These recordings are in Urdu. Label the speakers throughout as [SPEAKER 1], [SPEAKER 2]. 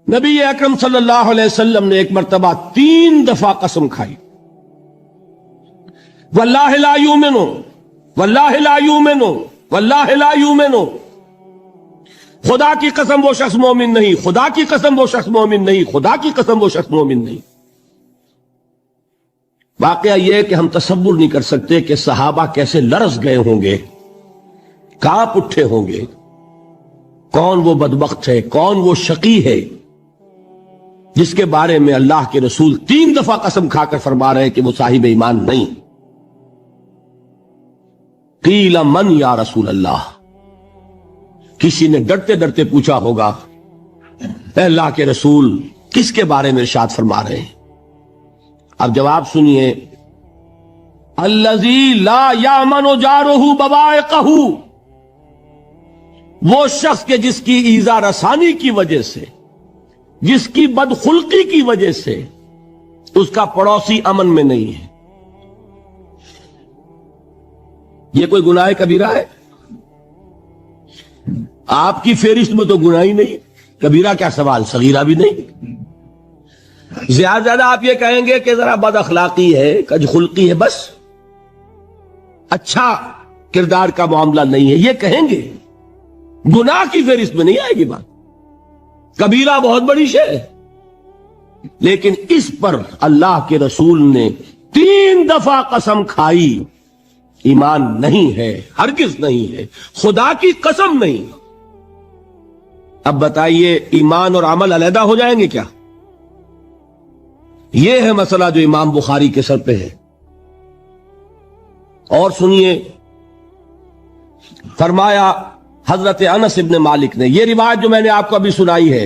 [SPEAKER 1] نبی اکرم صلی اللہ علیہ وسلم نے ایک مرتبہ 3 دفعہ قسم کھائی، واللہ لا یؤمنو، واللہ لا یؤمنو، واللہ لا یؤمنو، خدا کی قسم وہ شخص مومن نہیں، خدا کی قسم وہ شخص مومن نہیں، خدا کی قسم وہ شخص مومن نہیں۔ واقعہ یہ ہے کہ ہم تصور نہیں کر سکتے کہ صحابہ کیسے لرز گئے ہوں گے، کانپ اٹھے ہوں گے، کون وہ بدبخت ہے، کون وہ شقی ہے جس کے بارے میں اللہ کے رسول 3 دفعہ قسم کھا کر فرما رہے ہیں کہ وہ صاحب ایمان نہیں۔ قیل من یا رسول اللہ، کسی نے ڈرتے ڈرتے پوچھا ہوگا اے اللہ کے رسول کس کے بارے میں ارشاد فرما رہے ہیں؟ اب جواب سنیے، الذی لا یامن جارہ بوائقہ، وہ شخص کے جس کی ایذا رسانی کی وجہ سے، جس کی بدخلقی کی وجہ سے اس کا پڑوسی امن میں نہیں ہے۔ یہ کوئی گناہ کبیرہ ہے؟ آپ کی فہرست میں تو گناہ ہی نہیں، کبیرہ کیا سوال، صغیرہ بھی نہیں۔ زیادہ زیادہ آپ یہ کہیں گے کہ ذرا بد اخلاقی ہے، کج خلقی ہے، بس اچھا کردار کا معاملہ نہیں ہے، یہ کہیں گے، گناہ کی فہرست میں نہیں آئے گی بات۔ کبیرہ بہت بڑی شے ہے، لیکن اس پر اللہ کے رسول نے 3 دفعہ قسم کھائی، ایمان نہیں ہے، ہرگز نہیں ہے، خدا کی قسم نہیں۔ اب بتائیے ایمان اور عمل علیحدہ ہو جائیں گے کیا؟ یہ ہے مسئلہ جو امام بخاری کے سر پہ ہے۔ اور سنیے، فرمایا حضرت انس ابن مالک نے، یہ روایت جو میں نے آپ کو ابھی سنائی ہے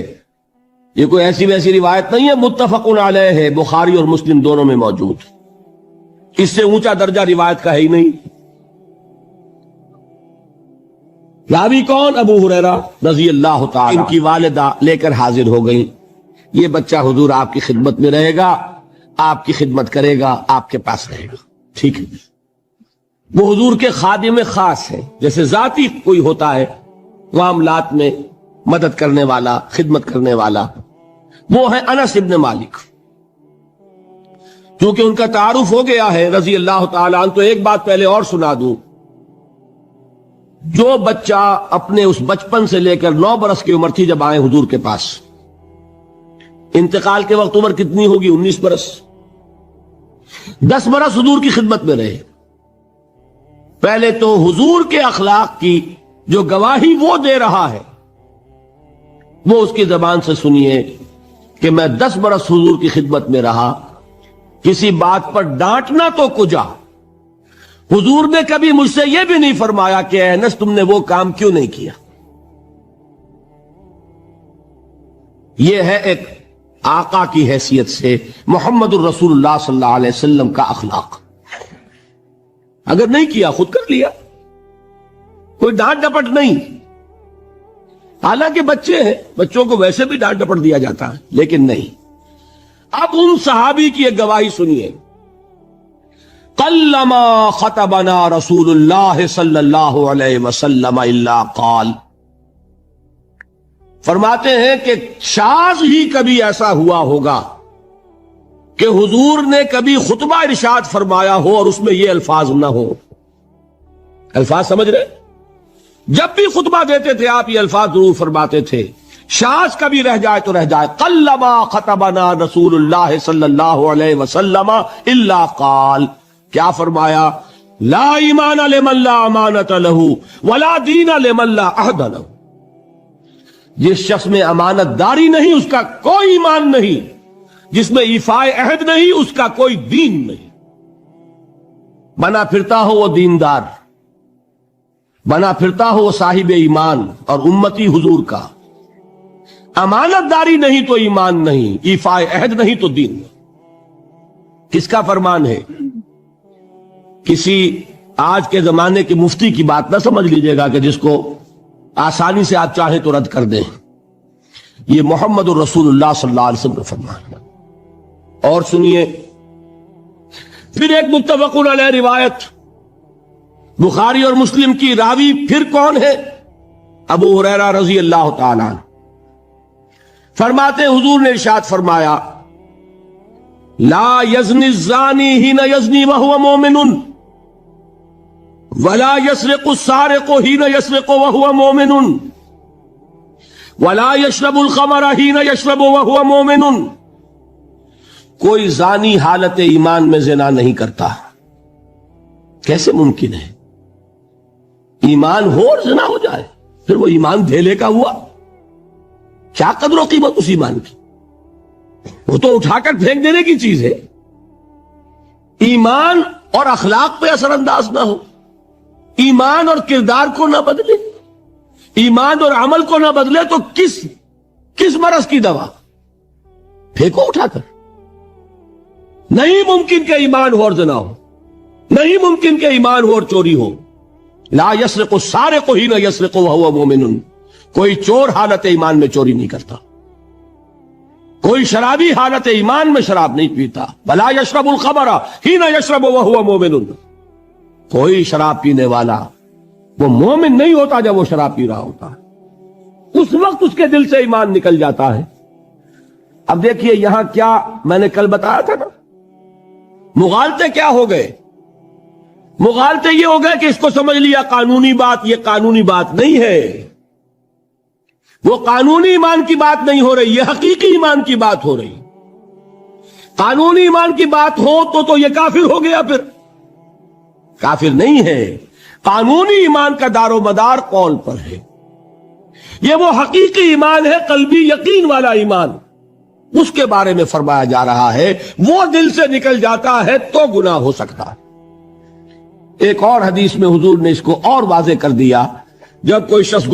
[SPEAKER 1] یہ کوئی ایسی ویسی روایت نہیں ہے، متفق علیہ ہے، بخاری اور مسلم دونوں میں موجود، اس سے اونچا درجہ روایت کا ہے ہی نہیں۔ راوی کون؟ ابو ہریرہ رضی اللہ تعالی، ان کی والدہ لے کر حاضر ہو گئیں، یہ بچہ حضور آپ کی خدمت میں رہے گا، آپ کی خدمت کرے گا، آپ کے پاس رہے گا، ٹھیک ہے۔ وہ حضور کے خادم خاص ہیں، جیسے ذاتی کوئی ہوتا ہے معاملات میں مدد کرنے والا، خدمت کرنے والا، وہ ہیں انس ابن مالک۔ کیونکہ ان کا تعارف ہو گیا ہے رضی اللہ تعالیٰ عنہ، تو ایک بات پہلے اور سنا دوں، جو بچہ اپنے اس بچپن سے لے کر 9 برس کی عمر تھی جب آئے حضور کے پاس، انتقال کے وقت عمر کتنی ہوگی؟ 19 برس، 10 برس حضور کی خدمت میں رہے۔ پہلے تو حضور کے اخلاق کی جو گواہی وہ دے رہا ہے وہ اس کی زبان سے سنیے کہ میں 10 برس حضور کی خدمت میں رہا، کسی بات پر ڈانٹنا تو کجا، حضور نے کبھی مجھ سے یہ بھی نہیں فرمایا کہ اے انس تم نے وہ کام کیوں نہیں کیا۔ یہ ہے ایک آقا کی حیثیت سے محمد الرسول اللہ صلی اللہ علیہ وسلم کا اخلاق۔ اگر نہیں کیا خود کر لیا، کوئی ڈانٹ ڈپٹ نہیں۔ حالانکہ بچے ہیں، بچوں کو ویسے بھی ڈانٹ ڈپٹ دیا جاتا ہے، لیکن نہیں۔ اب ان صحابی کی ایک گواہی سنیے، قلما خطبنا رسول اللہ صلی اللہ علیہ وسلم الا قال، فرماتے ہیں کہ شاذ ہی کبھی ایسا ہوا ہوگا کہ حضور نے کبھی خطبہ ارشاد فرمایا ہو اور اس میں یہ الفاظ نہ ہو۔ الفاظ سمجھ رہے؟ جب بھی خطبہ دیتے تھے آپ یہ الفاظ ضرور فرماتے تھے، شاذ کبھی رہ جائے تو رہ جائے، قلما خطبنا رسول اللہ صلی اللہ علیہ وسلم الا قال، کیا فرمایا؟ لا ایمان لمن لا امانت لہ ولا دین لمن لا عہد لہ، جس شخص میں امانت داری نہیں اس کا کوئی ایمان نہیں، جس میں ایفائے عہد نہیں اس کا کوئی دین نہیں۔ بنا پھرتا ہو وہ دیندار، بنا پھرتا ہو وہ صاحب ایمان اور امتی حضور کا، امانت داری نہیں تو ایمان نہیں، ایفائے عہد نہیں تو دین نہیں۔ کس کا فرمان ہے؟ کسی آج کے زمانے کے مفتی کی بات نہ سمجھ لیجئے گا کہ جس کو آسانی سے آپ چاہیں تو رد کر دیں، یہ محمد الرسول اللہ صلی اللہ علیہ وسلم کا فرمان ہے۔ اور سنیے پھر ایک متفق علیہ روایت بخاری اور مسلم کی، راوی پھر کون ہے؟ ابو ہریرہ رضی اللہ تعالیٰ عنہ۔ فرماتے حضور نے ارشاد فرمایا لا یزنی الزانی حین یزنی وہو مومن ولا یسرق السارق حین یسرق وہو مومن ولا یشرب الخمر حین یشرب وہو مومن. کوئی زانی حالت ایمان میں زنا نہیں کرتا. کیسے ممکن ہے؟ ایمان ہو اور زنا ہو جائے، پھر وہ ایمان دھیلے کا ہوا. کیا قدر و قیمت اس ایمان کی؟ وہ تو اٹھا کر پھینک دینے کی چیز ہے. ایمان اور اخلاق پہ اثر انداز نہ ہو، ایمان اور کردار کو نہ بدلے، ایمان اور عمل کو نہ بدلے تو کس مرض کی دوا؟ پھینکو اٹھا کر. نہیں ممکن کہ ایمان ہو اور زنا ہو، نہیں ممکن کہ ایمان ہو اور چوری ہو. لا یسرق السارق حین یسرق وہو مومن. کوئی چور حالت ایمان میں چوری نہیں کرتا، کوئی شرابی حالت ایمان میں شراب نہیں پیتا. ولا یشرب الخمر حین یشرب وہو مومن. کوئی شراب پینے والا وہ مومن نہیں ہوتا جب وہ شراب پی رہا ہوتا ہے، اس وقت اس کے دل سے ایمان نکل جاتا ہے. اب دیکھیے یہاں کیا میں نے کل بتایا تھا نا، مغالطے کیا ہو گئے؟ مغالطے یہ ہو گئے کہ اس کو سمجھ لیا قانونی بات. یہ قانونی بات نہیں ہے، وہ قانونی ایمان کی بات نہیں ہو رہی، یہ حقیقی ایمان کی بات ہو رہی. قانونی ایمان کی بات ہو تو یہ کافر ہو گیا. پھر کافر نہیں ہے. قانونی ایمان کا دار و مدار قول پر ہے. یہ وہ حقیقی ایمان ہے، قلبی یقین والا ایمان. اس کے بارے میں فرمایا جا رہا ہے وہ دل سے نکل جاتا ہے تو گناہ ہو سکتا ہے. ایک اور حدیث میں حضور نے اس کو اور واضح کر دیا. جب کوئی شخص